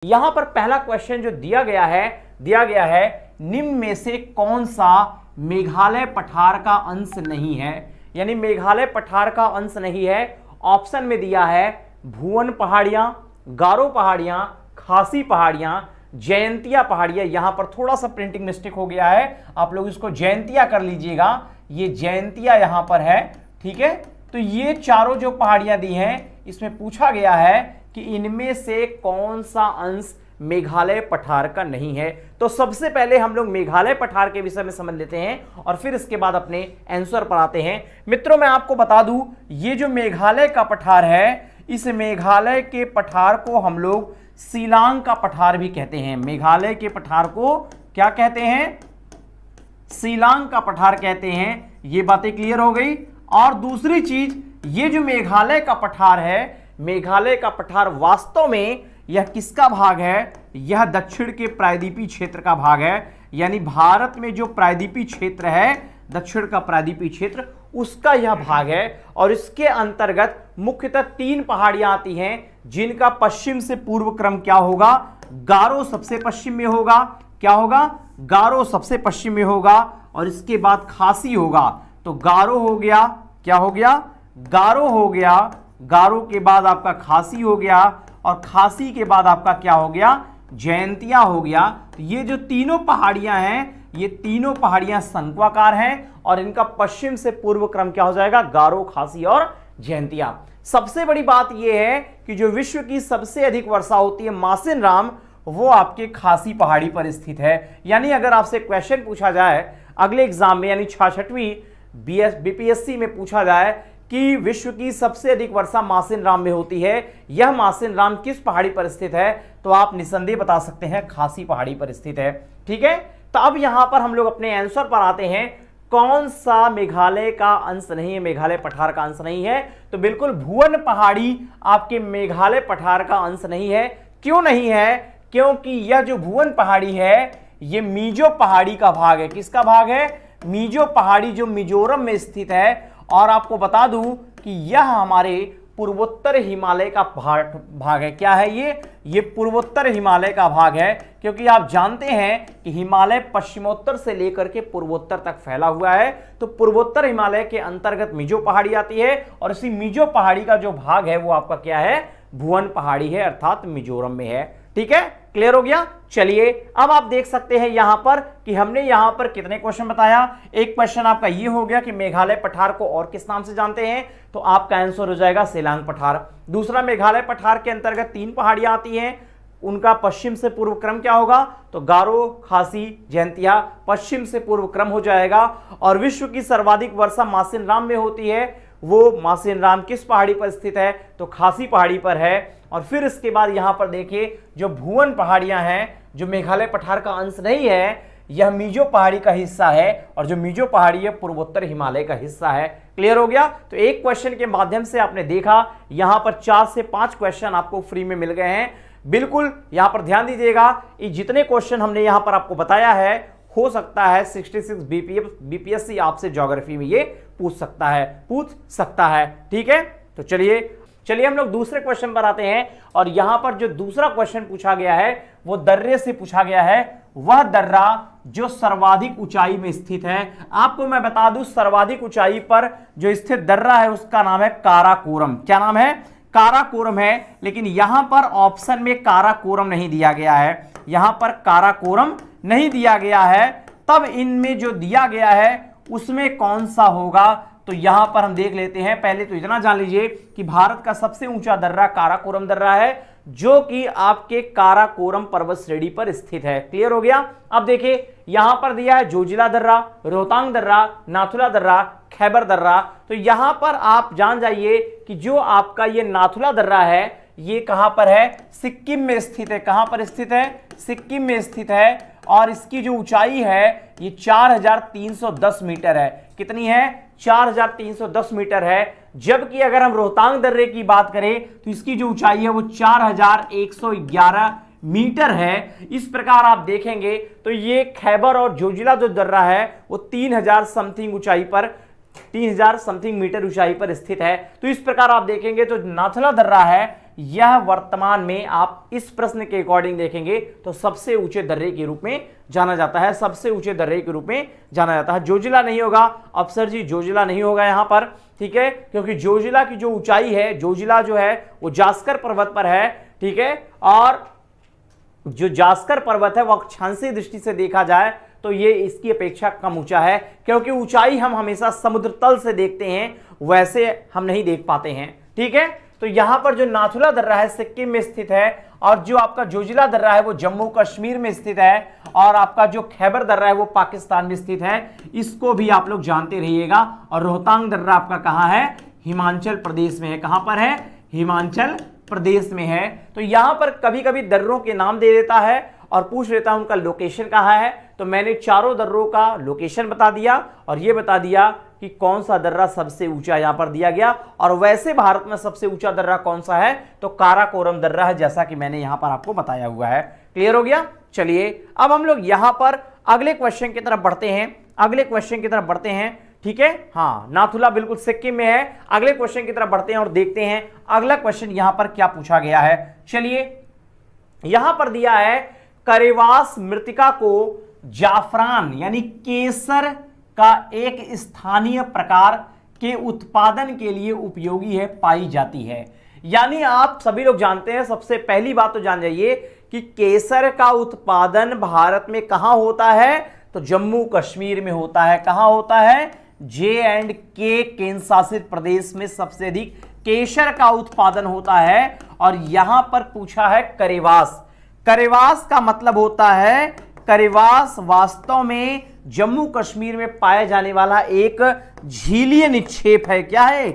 यहां पर पहला क्वेश्चन जो दिया गया है निम्न में से कौन सा मेघालय पठार का अंश नहीं है, यानी मेघालय पठार का अंश नहीं है। ऑप्शन में दिया है भुवन पहाड़ियां, गारो पहाड़ियां, खासी पहाड़ियां, जयंतिया पहाड़ियां। यहां पर थोड़ा सा प्रिंटिंग मिस्टेक हो गया है, आप लोग इसको जयंतिया कर लीजिएगा, ये जयंतिया यहां पर है, ठीक है। तो ये चारों जो पहाड़ियां दी हैं इसमें पूछा गया है कि इनमें से कौन सा अंश मेघालय पठार का नहीं है। तो सबसे पहले हम लोग मेघालय पठार के विषय में समझ लेते हैं और फिर इसके बाद अपने आंसर पर आते हैं। मित्रों मैं आपको बता दूं, ये जो मेघालय का पठार है, इस मेघालय के पठार को हम लोग शिलांग का पठार भी कहते हैं। मेघालय के पठार को क्या कहते हैं? शिलांग का पठार कहते हैं। ये बातें क्लियर हो गई। और दूसरी चीज, ये जो मेघालय का पठार है, मेघालय का पठार वास्तव में यह किसका भाग है? यह दक्षिण के प्रायद्वीपीय क्षेत्र का भाग है। यानी भारत में जो प्रायद्वीपीय क्षेत्र है, दक्षिण का प्रायद्वीपीय क्षेत्र, उसका यह भाग है। और इसके अंतर्गत मुख्यतः 3 पहाड़ियां आती हैं जिनका पश्चिम से पूर्व क्रम क्या होगा? गारो सबसे पश्चिम में होगा। क्या होगा? गारो सबसे पश्चिम में होगा और इसके बाद खासी होगा। तो गारो हो गया, क्या हो गया? गारो हो गया। गारो के बाद आपका खासी हो गया और खासी के बाद आपका क्या हो गया? जयंतिया हो गया। तो ये जो तीनों पहाड़ियां हैं, ये तीनों पहाड़ियां शंक्वाकार हैं और इनका पश्चिम से पूर्व क्रम क्या हो जाएगा? गारो, खासी और जयंतिया। सबसे बड़ी बात यह है कि जो विश्व की सबसे अधिक वर्षा होती है मासिन राम, वो आपके खासी पहाड़ी पर स्थित है। यानी अगर आपसे क्वेश्चन पूछा जाए अगले एग्जाम में, यानी 66वीं बीपीएससी में पूछा जाए कि विश्व की सबसे अधिक वर्षा मासिन राम में होती है, यह मासिन राम किस पहाड़ी पर स्थित है, तो आप निसंदेह बता सकते हैं खासी पहाड़ी पर स्थित है। ठीक है, तो अब यहां पर हम लोग अपने आंसर पर आते हैं। कौन सा मेघालय का अंश नहीं है, मेघालय पठार का अंश नहीं है? तो बिल्कुल भुवन पहाड़ी आपके मेघालय पठार का अंश नहीं है। क्यों नहीं है? क्योंकि यह जो भुवन पहाड़ी है, यह मिजो पहाड़ी का भाग है। किसका भाग है? मिजो पहाड़ी, जो मिजोरम में स्थित है। और आपको बता दूं कि यह हमारे पूर्वोत्तर हिमालय का भाग है। क्या है ये पूर्वोत्तर हिमालय का भाग है, क्योंकि आप जानते हैं कि हिमालय पश्चिमोत्तर से लेकर के पूर्वोत्तर तक फैला हुआ है। तो पूर्वोत्तर हिमालय के अंतर्गत मिजो पहाड़ी आती है और इसी मिजो पहाड़ी का जो भाग है वो आपका क्या है? भुवन पहाड़ी है, अर्थात मिजोरम में है। ठीक है, क्लियर हो गया। चलिए अब आप देख सकते हैं यहां पर कि हमने यहां पर कितने क्वेश्चन बताया। एक क्वेश्चन आपका ये हो गया कि मेघालय पठार को और किस नाम से जानते हैं, तो आपका आंसर हो जाएगा शिलांग पठार। दूसरा, मेघालय पठार के अंतर्गत 3 पहाड़ियां आती हैं, उनका पश्चिम से पूर्व क्रम क्या होगा? तो गारो, खासी, जयंतिया पश्चिम से पूर्व क्रम हो जाएगा। और विश्व की सर्वाधिक वर्षा मासिन राम में होती है, वो मासिन राम किस पहाड़ी पर स्थित है? तो खासी पहाड़ी पर है। और फिर इसके बाद यहां पर देखिए जो भुवन पहाड़ियां हैं, जो मेघालय पठार का अंश नहीं है, यह मिजो पहाड़ी का हिस्सा है और जो मिजो पहाड़ी है पूर्वोत्तर हिमालय का हिस्सा है। क्लियर हो गया। तो एक क्वेश्चन के माध्यम से आपने देखा यहां पर 4 से 5 क्वेश्चन आपको फ्री में मिल गए हैं। बिल्कुल यहां पर ध्यान दीजिएगा, ये जितने क्वेश्चन हमने यहां पर आपको बताया है, हो सकता है 66 बीपीएससी आपसे ज्योग्राफी में ये पूछ सकता है। ठीक है, तो चलिए हम लोग दूसरे क्वेश्चन पर आते हैं। और यहां पर जो दूसरा क्वेश्चन पूछा गया है वो दर्रे से पूछा गया है। वह दर्रा जो सर्वाधिक ऊंचाई में स्थित है, आपको मैं बता दूं सर्वाधिक ऊंचाई पर जो स्थित दर्रा है उसका नाम है काराकोरम। क्या नाम है? काराकोरम है। लेकिन यहां पर ऑप्शन में काराकोरम नहीं दिया गया है, यहां पर काराकोरम नहीं दिया गया है। तब इनमें जो दिया गया है उसमें कौन सा होगा, तो यहां पर हम देख लेते हैं। पहले तो इतना जान लीजिए कि भारत का सबसे ऊंचा दर्रा काराकोरम दर्रा है, जो कि आपके काराकोरम पर्वत श्रेणी पर स्थित है। क्लियर हो गया। अब देखिए यहां पर दिया है जोजिला दर्रा, रोहतांग दर्रा, नाथुला दर्रा, खैबर दर्रा। तो यहां पर आप जान जाइए कि जो आपका ये नाथुला दर्रा है, ये कहां पर है? सिक्किम में स्थित है। कहां पर स्थित है? सिक्किम में स्थित है। और इसकी जो ऊंचाई है ये 4310 मीटर है। कितनी है? 4310 मीटर है। जबकि अगर हम रोहतांग दर्रे की बात करें तो इसकी जो ऊंचाई है वो 4111 मीटर है। इस प्रकार आप देखेंगे तो ये खैबर और जोजिला जो दर्रा है वो 3000 समथिंग ऊंचाई पर, 3000 समथिंग मीटर ऊंचाई पर स्थित है। तो इस प्रकार आप देखेंगे तो नाथुला दर्रा है यह वर्तमान में आप इस प्रश्न के अकॉर्डिंग देखेंगे तो सबसे ऊंचे दर्रे के रूप में जाना जाता है, सबसे ऊंचे दर्रे के रूप में जाना जाता है। जोजिला नहीं होगा अफसर जी, जोजिला नहीं होगा यहां पर, ठीक है, क्योंकि जोजिला की जो ऊंचाई है, जोजिला जो है वो जास्कर पर्वत पर है, ठीक है, और जो जास्कर पर्वत है वह अक्षांशीय दृष्टि से देखा जाए तो ये इसकी अपेक्षा कम ऊंचा है, क्योंकि ऊंचाई हम हमेशा समुद्र तल से देखते हैं, वैसे हम नहीं देख पाते हैं, ठीक है। तो यहां पर जो नाथुला दर्रा है सिक्किम में स्थित है, और जो आपका जोजिला दर्रा है वो जम्मू कश्मीर में स्थित है, और आपका जो खैबर दर्रा है वो पाकिस्तान में स्थित है, इसको भी आप लोग जानते रहिएगा। और रोहतांग दर्रा आपका कहां है, हिमाचल प्रदेश में है। कहां पर है, हिमाचल प्रदेश में है। तो यहां पर कभी कभी दर्रों के नाम दे देता है और पूछ लेता हूं उनका लोकेशन कहां है, तो मैंने चारों दर्रों का लोकेशन बता दिया और यह बता दिया कि कौन सा दर्रा सबसे ऊंचा यहां पर दिया गया। और वैसे भारत में सबसे ऊंचा दर्रा कौन सा है, तो काराकोरम दर्रा है, जैसा कि मैंने यहां पर आपको बताया हुआ है। क्लियर हो गया। चलिए अब हम लोग यहां पर अगले क्वेश्चन की तरफ बढ़ते हैं, अगले क्वेश्चन की तरफ बढ़ते हैं, ठीक है। हाँ, नाथुला बिल्कुल सिक्किम में है। अगले क्वेश्चन की तरफ बढ़ते हैं और देखते हैं अगला क्वेश्चन यहां पर क्या पूछा गया है। चलिए यहां पर दिया है करेवास मृतिका को जाफरान यानी केसर का एक स्थानीय प्रकार के उत्पादन के लिए उपयोगी है, पाई जाती है। यानी आप सभी लोग जानते हैं, सबसे पहली बात तो जान जाइए कि केसर का उत्पादन भारत में कहां होता है, तो जम्मू कश्मीर में होता है। कहां होता है, J&K केंद्र शासित प्रदेश में सबसे अधिक केसर का उत्पादन होता है। और यहां पर पूछा है करेवास, करेवास का मतलब होता है, करेवास वास्तव में जम्मू कश्मीर में पाया जाने वाला एक झीलीय निक्षेप है। क्या है,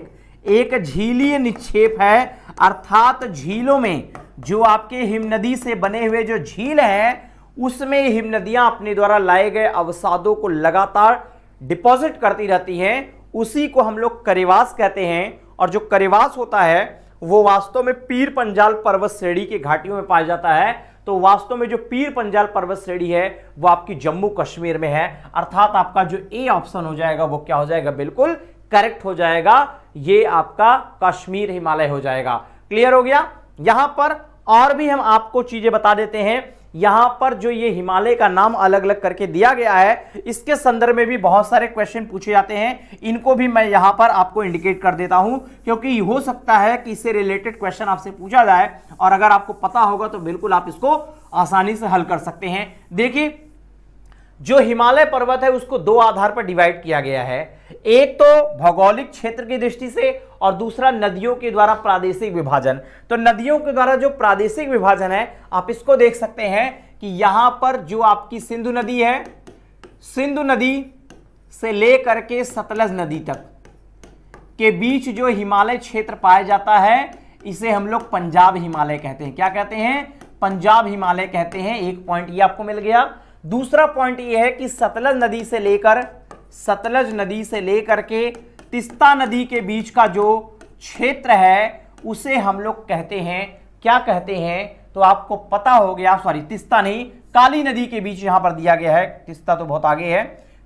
एक झीलीय निक्षेप है, अर्थात झीलों में जो आपके हिमनदी से बने हुए जो झील है उसमें हिमनदियां अपने द्वारा लाए गए अवसादों को लगातार डिपॉजिट करती रहती हैं, उसी को हम लोग करेवास कहते हैं। और जो करेवास होता है वो वास्तव में पीर पंजाल पर्वत श्रेणी की घाटियों में पाया जाता है। तो वास्तव में जो पीर पंजाल पर्वत श्रेणी है वो आपकी जम्मू कश्मीर में है, अर्थात आपका जो ए ऑप्शन हो जाएगा वो क्या हो जाएगा, बिल्कुल करेक्ट हो जाएगा, ये आपका कश्मीर हिमालय हो जाएगा। क्लियर हो गया। यहां पर और भी हम आपको चीजें बता देते हैं। यहां पर जो ये हिमालय का नाम अलग अलग करके दिया गया है, इसके संदर्भ में भी बहुत सारे क्वेश्चन पूछे जाते हैं, इनको भी मैं यहां पर आपको इंडिकेट कर देता हूं, क्योंकि हो सकता है कि इससे रिलेटेड क्वेश्चन आपसे पूछा जाए और अगर आपको पता होगा तो बिल्कुल आप इसको आसानी से हल कर सकते हैं। देखिए जो हिमालय पर्वत है उसको दो आधार पर डिवाइड किया गया है, एक तो भौगोलिक क्षेत्र की दृष्टि से और दूसरा नदियों के द्वारा प्रादेशिक विभाजन। तो नदियों के द्वारा जो प्रादेशिक विभाजन है आप इसको देख सकते हैं कि यहां पर जो आपकी सिंधु नदी है, सिंधु नदी से लेकर के सतलज नदी तक के बीच जो हिमालय क्षेत्र पाया जाता है इसे हम लोग पंजाब हिमालय कहते हैं। क्या कहते हैं, पंजाब हिमालय कहते हैं। एक पॉइंट ये आपको मिल गया। दूसरा पॉइंट ये है कि सतलज नदी से लेकर के तिस्ता नदी के बीच का जो क्षेत्र है उसे हम लोग कहते हैं, क्या कहते हैं, तो आपको पता हो गया, सॉरी तिस्ता नहीं, काली नदी के बीच यहां पर दिया गया है, तिस्ता तो बहुत आगे है।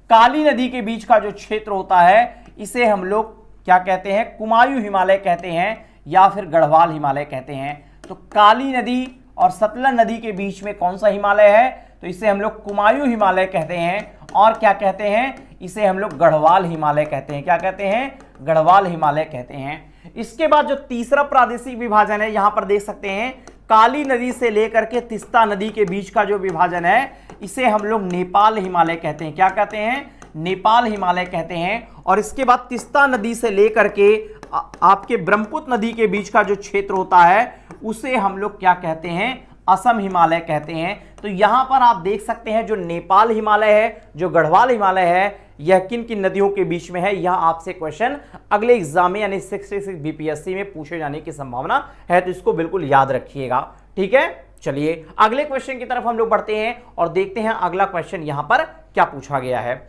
काली नदी के बीच का जो क्षेत्र होता है इसे हम लोग क्या कहते हैं, कुमायूं हिमालय कहते हैं या फिर गढ़वाल हिमालय कहते हैं। तो काली नदी और सतलज नदी के बीच में कौन सा हिमालय है, तो इसे हम लोग कुमायूं हिमालय कहते हैं। और क्या कहते हैं, इसे हम लोग गढ़वाल हिमालय कहते हैं। क्या कहते हैं, गढ़वाल हिमालय कहते हैं। इसके बाद जो तीसरा प्रादेशिक विभाजन है यहां पर देख सकते हैं, काली नदी से लेकर के तिस्ता नदी के बीच का जो विभाजन है इसे हम लोग नेपाल हिमालय कहते हैं। क्या कहते हैं, नेपाल हिमालय कहते हैं। और इसके बाद तिस्ता नदी से लेकर के आपके ब्रह्मपुत्र नदी के बीच का जो क्षेत्र होता है उसे हम लोग क्या कहते हैं, असम हिमालय कहते हैं। तो यहां पर आप देख सकते हैं जो नेपाल हिमालय है, जो गढ़वाल हिमालय है, यह किन किन नदियों के बीच में है, यह आपसे क्वेश्चन अगले एग्जाम में यानी 66 बीपीएससी में पूछे जाने की संभावना है, तो इसको बिल्कुल याद रखिएगा। ठीक है, चलिए अगले क्वेश्चन की तरफ हम लोग बढ़ते हैं और देखते हैं अगला क्वेश्चन यहां पर क्या पूछा गया है।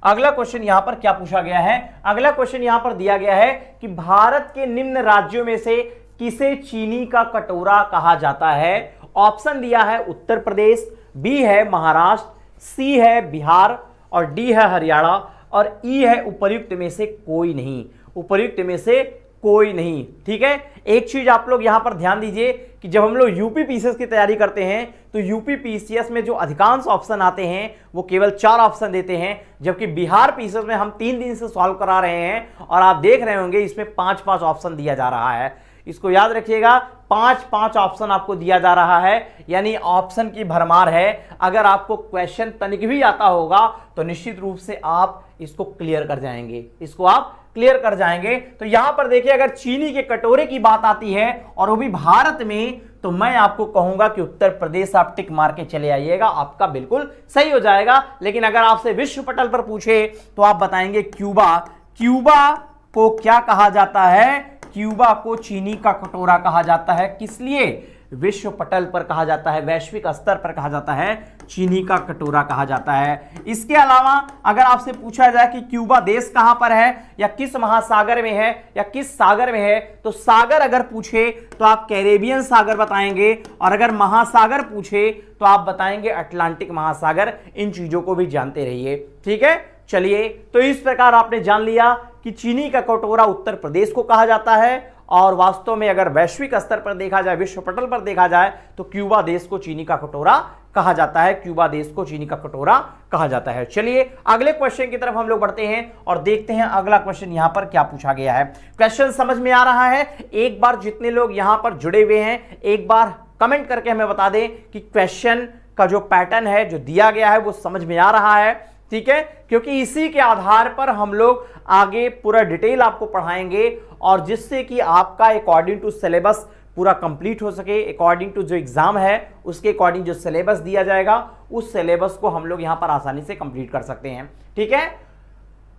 अगला क्वेश्चन यहां पर क्या पूछा गया है, अगला क्वेश्चन यहां पर दिया गया है कि भारत के निम्न राज्यों में से किसे चीनी का कटोरा कहा जाता है। ऑप्शन दिया है उत्तर प्रदेश, बी है महाराष्ट्र, सी है बिहार और डी है हरियाणा और ई है उपर्युक्त में से कोई नहीं। उपर्युक्त में से कोई नहीं। ठीक है, एक चीज आप लोग यहां पर ध्यान दीजिए कि जब हम लोग यूपी पीसीएस की तैयारी करते हैं तो यूपी पीसीएस में जो अधिकांश ऑप्शन आते हैं वो केवल 4 ऑप्शन देते हैं, जबकि बिहार पीसीएस में हम 3 दिन से सॉल्व करा रहे हैं और आप देख रहे होंगे इसमें 5-5 ऑप्शन दिया जा रहा है। इसको याद रखिएगा, 5-5 ऑप्शन आपको दिया जा रहा है, यानी ऑप्शन की भरमार है। अगर आपको क्वेश्चन तनिक भी आता होगा तो निश्चित रूप से आप इसको क्लियर कर जाएंगे, इसको आप क्लियर कर जाएंगे। तो यहां पर देखिए, अगर चीनी के कटोरे की बात आती है और वो भी भारत में, तो मैं आपको कहूंगा कि उत्तर प्रदेश आप टिक मार के चले आइएगा, आपका बिल्कुल सही हो जाएगा। लेकिन अगर आपसे विश्व पटल पर पूछे तो आप बताएंगे क्यूबा। क्यूबा को क्या कहा जाता है? क्यूबा को चीनी का कटोरा कहा जाता है। किस लिए? विश्व पटल पर कहा जाता है, वैश्विक स्तर पर कहा जाता है, चीनी का कटोरा कहा जाता है। इसके अलावा अगर आपसे पूछा जाए कि क्यूबा देश कहां पर है या किस महासागर में है या किस सागर में है, तो सागर अगर पूछे तो आप कैरेबियन सागर बताएंगे, और अगर महासागर पूछे तो आप बताएंगे अटलांटिक महासागर। इन चीजों को भी जानते रहिए। ठीक है, चलिए, तो इस प्रकार आपने जान लिया कि चीनी का कटोरा उत्तर प्रदेश को कहा जाता है, और वास्तव में अगर वैश्विक स्तर पर देखा जाए, विश्व पटल पर देखा जाए, तो क्यूबा देश को चीनी का कटोरा कहा जाता है। क्यूबा देश को चीनी का कटोरा कहा जाता है। चलिए अगले क्वेश्चन की तरफ हम लोग बढ़ते हैं और देखते हैं अगला क्वेश्चन यहां पर क्या पूछा गया है। क्वेश्चन समझ में आ रहा है? एक बार जितने लोग यहां पर जुड़े हुए हैं, एक बार कमेंट करके हमें बता दें कि क्वेश्चन का जो पैटर्न है, जो दिया गया है, वो समझ में आ रहा है। ठीक है, क्योंकि इसी के आधार पर हम लोग आगे पूरा डिटेल आपको पढ़ाएंगे, और जिससे कि आपका अकॉर्डिंग टू सिलेबस पूरा कंप्लीट हो सके। अकॉर्डिंग टू जो एग्जाम है उसके अकॉर्डिंग जो सिलेबस दिया जाएगा, उस सिलेबस को हम लोग यहां पर आसानी से कंप्लीट कर सकते हैं। ठीक है,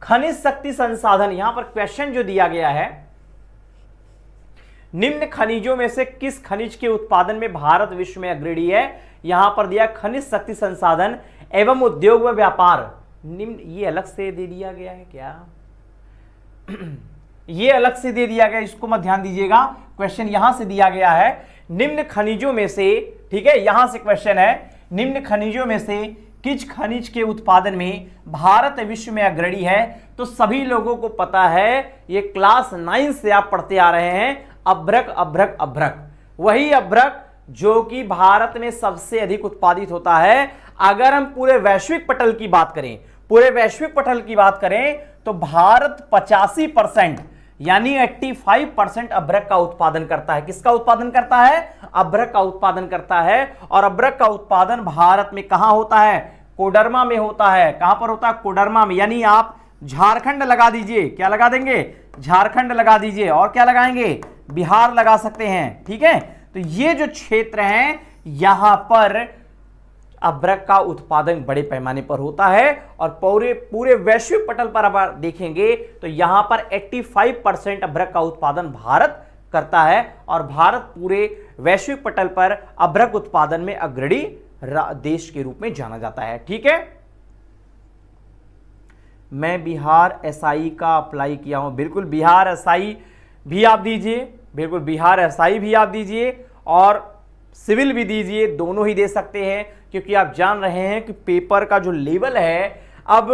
खनिज शक्ति संसाधन, यहां पर क्वेश्चन जो दिया गया है, निम्न खनिजों में से किस खनिज के उत्पादन में भारत विश्व में अग्रणी है? यहां पर दिया खनिज शक्ति संसाधन एवं उद्योग व व्यापार। निम्न, ये अलग से दे दिया गया है क्या? ये अलग से दे दिया गया, इसको मत ध्यान दीजिएगा। क्वेश्चन यहां से दिया गया है, निम्न खनिजों में से, ठीक है, यहां से क्वेश्चन है, निम्न खनिजों में से किस खनिज के उत्पादन में भारत विश्व में अग्रणी है? तो सभी लोगों को पता है, ये क्लास 9 से आप पढ़ते आ रहे हैं, अभ्रक अभ्रक अभ्रक, वही अभ्रक जो कि भारत में सबसे अधिक उत्पादित होता है। अगर हम पूरे वैश्विक पटल की बात करें, पूरे वैश्विक पटल की बात करें, तो भारत 85% यानी 85% अभ्रक का उत्पादन करता है। किसका उत्पादन करता है? अभ्रक का उत्पादन करता है। और अभ्रक का उत्पादन भारत में कहां होता है? कोडरमा में होता है। कहां पर होता है? कोडरमा में। यानी आप झारखंड लगा दीजिए, क्या लगा देंगे? झारखंड लगा दीजिए, और क्या लगाएंगे? बिहार लगा सकते हैं। ठीक है, तो ये जो क्षेत्र हैं, यहां पर अभ्रक का उत्पादन बड़े पैमाने पर होता है। और पूरे वैश्विक पटल पर आप देखेंगे तो यहां पर 85% अभ्रक का उत्पादन भारत करता है, और भारत पूरे वैश्विक पटल पर अभ्रक उत्पादन में अग्रणी देश के रूप में जाना जाता है। ठीक है, मैं बिहार एसआई का अप्लाई किया हूं। बिल्कुल, बिहार एसआई भी आप दीजिए, बिल्कुल बिहार एसआई भी आप दीजिए, और सिविल भी दीजिए, दोनों ही दे सकते हैं, क्योंकि आप जान रहे हैं कि पेपर का जो लेवल है, अब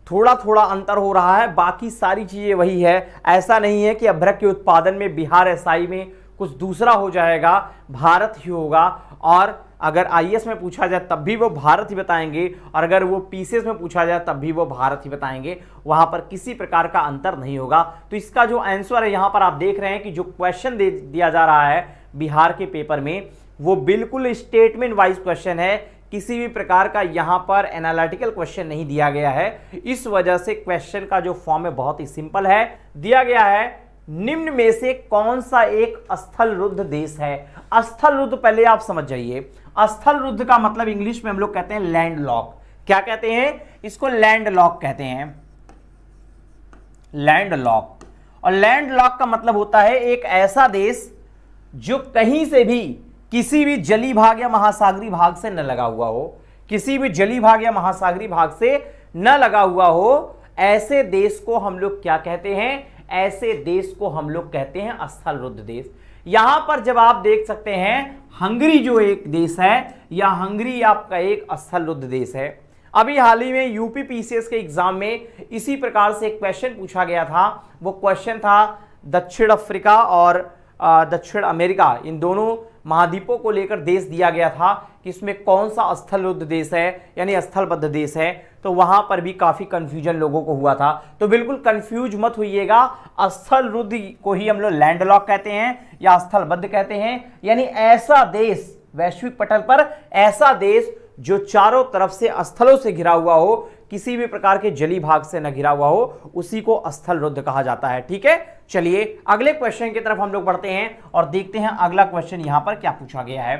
थोड़ा थोड़ा अंतर हो रहा है, बाकी सारी चीजें वही है। ऐसा नहीं है कि अभ्रक के उत्पादन में बिहार एसआई में कुछ दूसरा हो जाएगा, भारत ही होगा। और अगर आईएएस में पूछा जाए तब भी वो भारत ही बताएंगे, और अगर वो पीसीएस में पूछा जाए तब भी वो भारत ही बताएंगे। वहां पर किसी प्रकार का अंतर नहीं होगा। तो इसका जो आंसर है, यहां पर आप देख रहे हैं कि जो क्वेश्चन दिया जा रहा है बिहार के पेपर में, वो बिल्कुल स्टेटमेंट वाइज क्वेश्चन है। किसी भी प्रकार का यहां पर एनालिटिकल क्वेश्चन नहीं दिया गया है। इस वजह से क्वेश्चन का जो फॉर्म है बहुत ही सिंपल है। दिया गया है, निम्न में से कौन सा एक स्थल रुद्ध देश है? स्थल रुद्ध पहले आप समझ जाइए। स्थल रुद्ध का मतलब इंग्लिश में हम लोग कहते हैं लैंड लॉक। क्या कहते हैं? इसको लैंड लॉक कहते हैं, लैंड लॉक। और लैंड लॉक का मतलब होता है एक ऐसा देश जो कहीं से भी किसी भी जली भाग या महासागरी भाग से न लगा हुआ हो, किसी भी जली भाग या महासागरी भाग से न लगा हुआ हो, ऐसे देश को हम लोग क्या कहते हैं? ऐसे देश को हम लोग कहते हैं स्थल रुद्ध देश। यहां पर जब आप देख सकते हैं, हंगरी जो एक देश है, या हंगरी आपका एक स्थल रुद्ध देश है। अभी हाल ही में यूपी पीसीएस के एग्जाम में इसी प्रकार से एक क्वेश्चन पूछा गया था। वो क्वेश्चन था दक्षिण अफ्रीका और दक्षिण अमेरिका, इन दोनों महाद्वीपों को लेकर देश दिया गया था कि इसमें कौन सा स्थलबद्ध देश है, यानी स्थलबद्ध देश है। तो वहां पर भी काफी कंफ्यूजन लोगों को हुआ था। तो बिल्कुल कंफ्यूज मत होइएगा, स्थलरुद्ध को ही हम लोग लैंडलॉक कहते हैं या स्थलबद्ध कहते हैं, यानी ऐसा देश वैश्विक पटल पर, ऐसा देश जो चारों तरफ से स्थलों से घिरा हुआ हो, किसी भी प्रकार के जली भाग से न घिरा हुआ हो, उसी को स्थलरुद्ध कहा जाता है। ठीक है, चलिए अगले क्वेश्चन की तरफ हम लोग बढ़ते हैं और देखते हैं अगला क्वेश्चन यहां पर क्या पूछा गया है।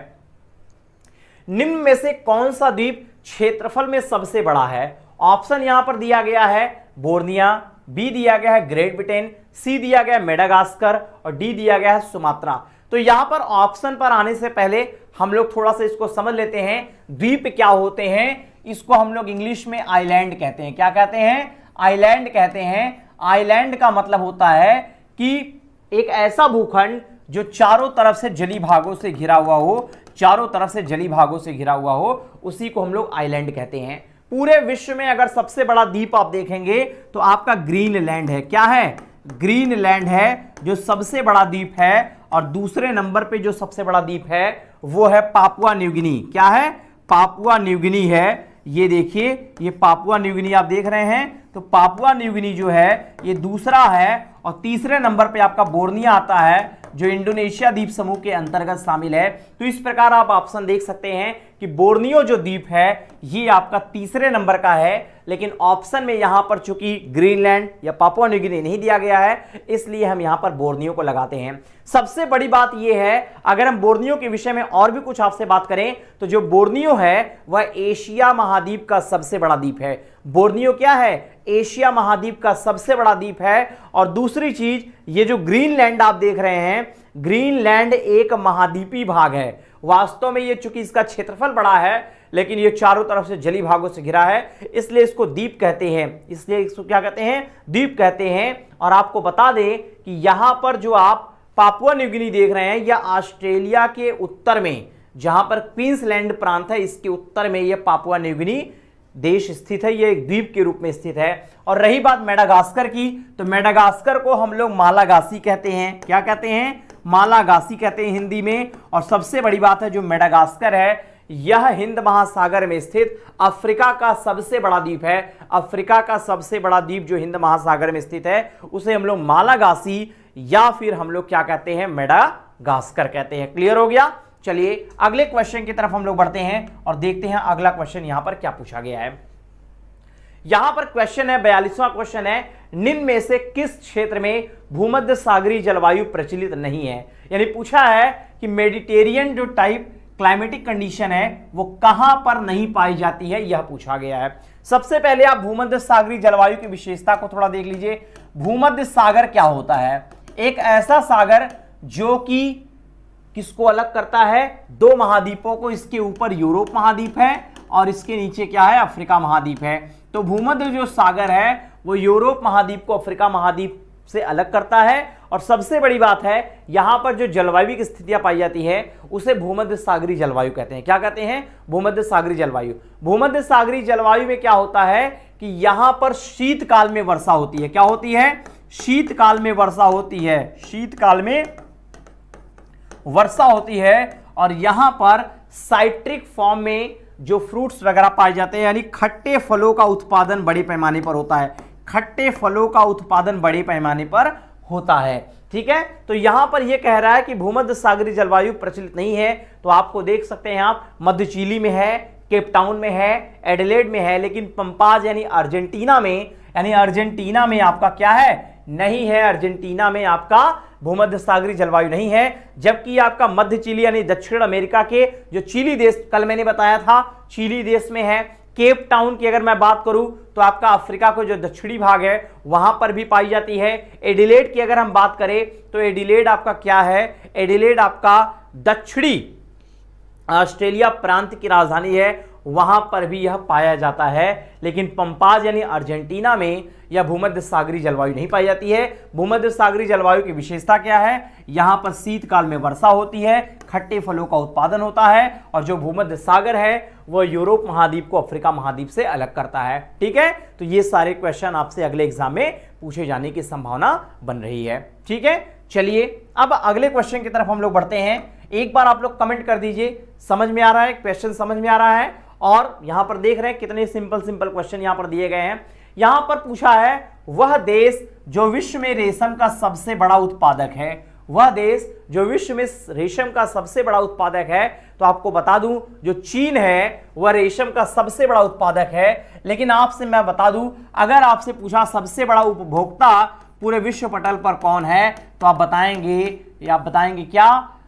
निम्न में से कौन सा द्वीप क्षेत्रफल में सबसे बड़ा है? ऑप्शन यहां पर दिया गया है बोर्निया, बी दिया गया है ग्रेट ब्रिटेन, सी दिया गया है मेडागास्कर और डी दिया गया है सुमात्रा। तो यहां पर ऑप्शन पर आने से पहले हम लोग थोड़ा सा इसको समझ लेते हैं, द्वीप क्या होते हैं। इसको हम लोग इंग्लिश में आइलैंड कहते हैं। क्या कहते हैं? आइलैंड कहते हैं। आइलैंड का मतलब होता है कि एक ऐसा भूखंड जो चारों तरफ से जली भागों से घिरा हुआ हो, चारों तरफ से जली भागों से घिरा हुआ हो, उसी को हम लोग आइलैंड कहते हैं। पूरे विश्व में अगर सबसे बड़ा द्वीप आप देखेंगे तो आपका ग्रीनलैंड है। क्या है? ग्रीनलैंड है जो सबसे बड़ा द्वीप है। और दूसरे नंबर पे जो सबसे बड़ा द्वीप है वो है पापुआ न्यू गिनी। क्या है? पापुआ न्यू गिनी है। ये देखिए, ये पापुआ न्यू गिनी आप देख रहे हैं। तो पापुआ न्यू गिनी जो है ये दूसरा है। और तीसरे नंबर पे आपका बोर्निया आता है जो इंडोनेशिया द्वीप समूह के अंतर्गत शामिल है। तो इस प्रकार आप ऑप्शन देख सकते हैं कि बोर्नियो जो द्वीप है ये आपका तीसरे नंबर का है। लेकिन ऑप्शन में यहां पर चूंकि ग्रीनलैंड या पापुआ न्यू गिनी नहीं दिया गया है, इसलिए हम यहां पर बोर्नियो को लगाते हैं। सबसे बड़ी बात यह है, अगर हम बोर्नियो के विषय में और भी कुछ आपसे बात करें तो जो बोर्नियो है वह एशिया महाद्वीप का सबसे बड़ा द्वीप है। बोर्नियो क्या है? एशिया महाद्वीप का सबसे बड़ा द्वीप है। और दूसरी चीज, ये जो ग्रीनलैंड आप देख रहे हैं, ग्रीनलैंड एक महाद्वीपीय भाग है। वास्तव में ये चूंकि इसका क्षेत्रफल बड़ा है, लेकिन ये चारों तरफ से जली भागों से घिरा है, इसलिए इसको द्वीप कहते हैं। इसलिए इसको क्या कहते हैं? द्वीप कहते हैं। और आपको बता दें कि यहां पर जो आप पापुआ न्यू गिनी देख रहे हैं, यह ऑस्ट्रेलिया के उत्तर में, जहां पर क्वींसलैंड प्रांत है, इसके उत्तर में यह पापुआ न्यू गिनी देश स्थित है। यह एक द्वीप के रूप में स्थित है। और रही बात मेडागास्कर की, तो मेडागास्कर को हम लोग मालागासी कहते हैं। क्या कहते हैं? मालागासी कहते हैं हिंदी में। और सबसे बड़ी बात है, जो मेडागास्कर है यह हिंद महासागर में स्थित अफ्रीका का सबसे बड़ा द्वीप है। अफ्रीका का सबसे बड़ा द्वीप जो हिंद महासागर में स्थित है, उसे हम लोग मालागासी या फिर हम लोग क्या कहते हैं? मेडागास्कर कहते हैं। क्लियर हो गया? चलिए अगले क्वेश्चन की तरफ हम लोग बढ़ते हैं और देखते हैं अगला क्वेश्चन यहां पर क्या पूछा गया है। यहां पर क्वेश्चन है, 42वां क्वेश्चन है, निम्न में से किस क्षेत्र में भूमध्य सागरीय जलवायु प्रचलित नहीं है? यानी पूछा है कि मेडिटेरियन जो टाइप क्लाइमेटिक कंडीशन है वो कहां पर नहीं पाई जाती है, यह पूछा गया है। सबसे पहले आप भूमध्य सागरीय जलवायु की विशेषता को थोड़ा देख लीजिए। भूमध्य सागर क्या होता है? एक ऐसा सागर जो कि किसको अलग करता है? दो महाद्वीपों को। इसके ऊपर यूरोप महाद्वीप है और इसके नीचे क्या है? अफ्रीका महाद्वीप है। तो भूमध्य जो सागर है वो यूरोप महाद्वीप को अफ्रीका महाद्वीप से अलग करता है। और सबसे बड़ी बात है, यहां पर जो जलवायु की स्थितियां पाई जाती है उसे भूमध्य सागरीय जलवायु कहते हैं। क्या कहते हैं? भूमध्य सागरीय जलवायु। भूमध्य सागरीय जलवायु में क्या होता है कि यहां पर शीतकाल में वर्षा होती है। क्या होती है? शीतकाल में वर्षा होती है। शीतकाल में वर्षा होती है। और यहां पर साइट्रिक फॉर्म में जो फ्रूट्स वगैरह पाए जाते हैं, यानी खट्टे फलों का उत्पादन बड़े पैमाने पर होता है। खट्टे फलों का उत्पादन बड़े पैमाने पर होता है। ठीक है, तो यहां पर यह कह रहा है कि भूमध्य सागरीय जलवायु प्रचलित नहीं है। तो आपको देख सकते हैं आप, मध्य चिली में है, केप टाउन में है, एडिलेड में है, लेकिन पंपाज यानी अर्जेंटीना में आपका क्या है? नहीं है। अर्जेंटीना में आपका भूमध्य सागरीय जलवायु नहीं है। जबकि आपका मध्य चिली यानी दक्षिण अमेरिका के जो चिली देश, कल मैंने बताया था, चिली देश में है। केप टाउन की अगर मैं बात करूं तो आपका अफ्रीका को जो दक्षिणी भाग है वहां पर भी पाई जाती है। एडिलेड की अगर हम बात करें तो एडिलेड आपका क्या है? एडिलेड आपका दक्षिणी ऑस्ट्रेलिया प्रांत की राजधानी है, वहां पर भी यह पाया जाता है, लेकिन पंपाज यानी अर्जेंटीना में यह भूमध्य सागरीय जलवायु नहीं पाई जाती है। भूमध्य सागरीय जलवायु की विशेषता क्या है? यहां पर शीतकाल में वर्षा होती है, खट्टे फलों का उत्पादन होता है, और जो भूमध्य सागर है वह यूरोप महाद्वीप को अफ्रीका महाद्वीप से अलग करता है। ठीक है, तो ये सारे क्वेश्चन आपसे अगले एग्जाम में पूछे जाने की संभावना बन रही है। ठीक है, चलिए अब अगले क्वेश्चन की तरफ हम लोग बढ़ते हैं। एक बार आप लोग कमेंट कर दीजिए, समझ में आ रहा है, क्वेश्चन समझ में आ रहा है। और यहां पर देख रहे हैं कितने सिंपल सिंपल क्वेश्चन यहां पर दिए गए हैं। यहां पर पूछा है वह देश जो विश्व में रेशम का सबसे बड़ा उत्पादक है, वह देश जो विश्व में रेशम का सबसे बड़ा उत्पादक है। तो आपको बता दूं जो चीन है वह रेशम का सबसे बड़ा उत्पादक है, लेकिन आपसे मैं बता दूं अगर आपसे पूछा सबसे बड़ा उपभोक्ता पूरे विश्व पटल पर कौन है, तो आप बताएंगे क्या?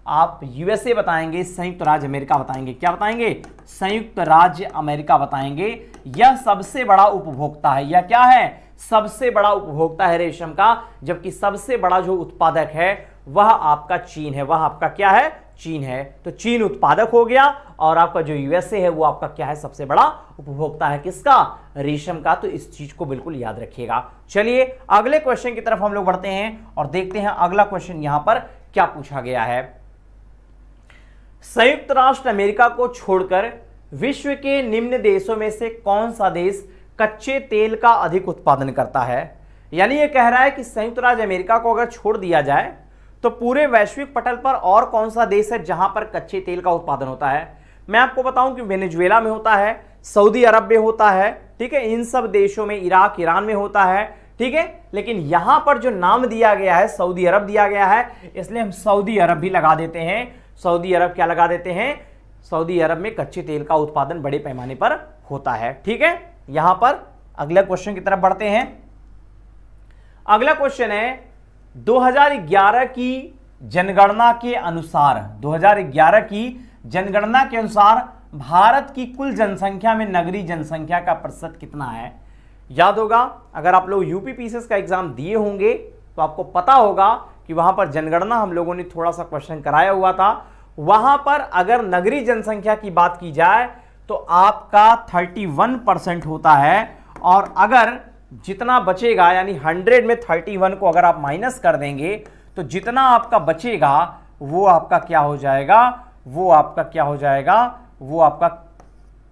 आप यूएसए बताएंगे, संयुक्त राज्य अमेरिका बताएंगे। क्या बताएंगे? संयुक्त राज्य अमेरिका बताएंगे। यह सबसे बड़ा उपभोक्ता है। यह क्या है? सबसे बड़ा उपभोक्ता है रेशम का, जबकि सबसे बड़ा जो उत्पादक है वह आपका चीन है। वह आपका क्या है? चीन है। तो चीन उत्पादक हो गया, और आपका जो यूएसए है वो आपका क्या है? सबसे बड़ा उपभोक्ता है। किसका? रेशम का। तो इस चीज को बिल्कुल याद रखिएगा। चलिए अगले क्वेश्चन की तरफ हम लोग बढ़ते हैं और देखते हैं अगला क्वेश्चन यहां पर क्या पूछा गया है। संयुक्त राष्ट्र अमेरिका को छोड़कर विश्व के निम्न देशों में से कौन सा देश कच्चे तेल का अधिक उत्पादन करता है? यानी यह कह रहा है कि संयुक्त राज्य अमेरिका को अगर छोड़ दिया जाए तो पूरे वैश्विक पटल पर और कौन सा देश है जहां पर कच्चे तेल का उत्पादन होता है? मैं आपको बताऊं कि वेनेजुएला में होता है, सऊदी अरब में होता है, ठीक है, इन सब देशों में, इराक, ईरान में होता है। ठीक है, लेकिन यहां पर जो नाम दिया गया है सऊदी अरब दिया गया है, इसलिए हम सऊदी अरब भी लगा देते हैं। सऊदी अरब क्या लगा देते हैं? सऊदी अरब में कच्चे तेल का उत्पादन बड़े पैमाने पर होता है। ठीक है, यहां पर अगले क्वेश्चन की तरफ बढ़ते हैं। अगला क्वेश्चन है 2011 की जनगणना के अनुसार, 2011 की जनगणना के अनुसार भारत की कुल जनसंख्या में नगरीय जनसंख्या का प्रतिशत कितना है? याद होगा, अगर आप लोग यूपीपीसीएस का एग्जाम दिए होंगे तो आपको पता होगा कि वहां पर जनगणना हम लोगों ने थोड़ा सा क्वेश्चन कराया हुआ था। वहां पर अगर नगरीय जनसंख्या की बात की जाए तो आपका 31% होता है, और अगर जितना बचेगा यानी 100 में 31 को अगर आप माइनस कर देंगे तो जितना आपका बचेगा वो आपका क्या हो जाएगा? वो आपका क्या हो जाएगा? वो आपका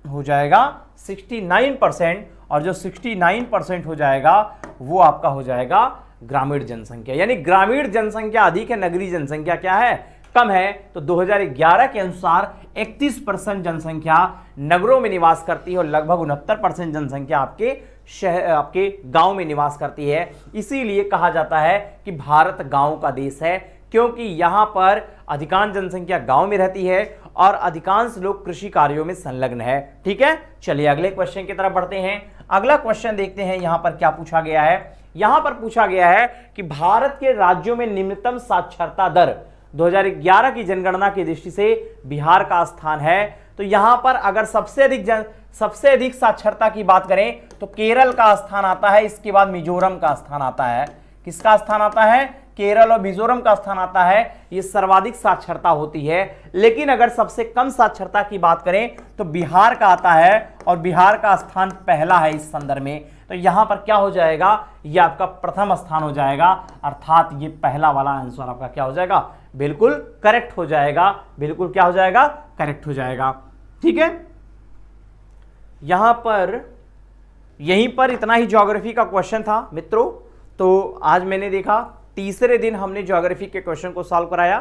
हो जाएगा 69%, और जो 69% हो जाएगा वो आपका हो जाएगा ग्रामीण जनसंख्या। यानी ग्रामीण जनसंख्या अधिक है, नगरीय जनसंख्या क्या है? कम है। तो 2011 के अनुसार 31% जनसंख्या नगरों में निवास करती है और लगभग 69% जनसंख्या आपके गांव में निवास करती है। इसीलिए कहा जाता है कि भारत गांव का देश है, क्योंकि यहां पर अधिकांश जनसंख्या गांव में रहती है और अधिकांश लोग कृषि कार्यों में संलग्न है। ठीक है, चलिए अगले क्वेश्चन की तरफ बढ़ते हैं। अगला क्वेश्चन देखते हैं यहां पर क्या पूछा गया है। यहां पर पूछा गया है कि भारत के राज्यों में निम्नतम साक्षरता दर 2011 की जनगणना की दृष्टि से बिहार का स्थान है। तो यहां पर अगर सबसे अधिक साक्षरता की बात करें तो केरल का स्थान आता है, इसके बाद मिजोरम का स्थान आता है। किसका स्थान आता है? केरल और मिजोरम का स्थान आता है। ये सर्वाधिक साक्षरता होती है। लेकिन अगर सबसे कम साक्षरता की बात करें तो बिहार का आता है, और बिहार का स्थान पहला है इस संदर्भ में। तो यहां पर क्या हो जाएगा? ये आपका प्रथम स्थान हो जाएगा, अर्थात ये पहला वाला आंसर आपका क्या हो जाएगा? बिल्कुल करेक्ट हो जाएगा। बिल्कुल क्या हो जाएगा? करेक्ट हो जाएगा। ठीक है, यहीं पर इतना ही ज्योग्राफी का क्वेश्चन था मित्रों। तो आज मैंने देखा तीसरे दिन हमने ज्योग्राफी के क्वेश्चन को सॉल्व कराया।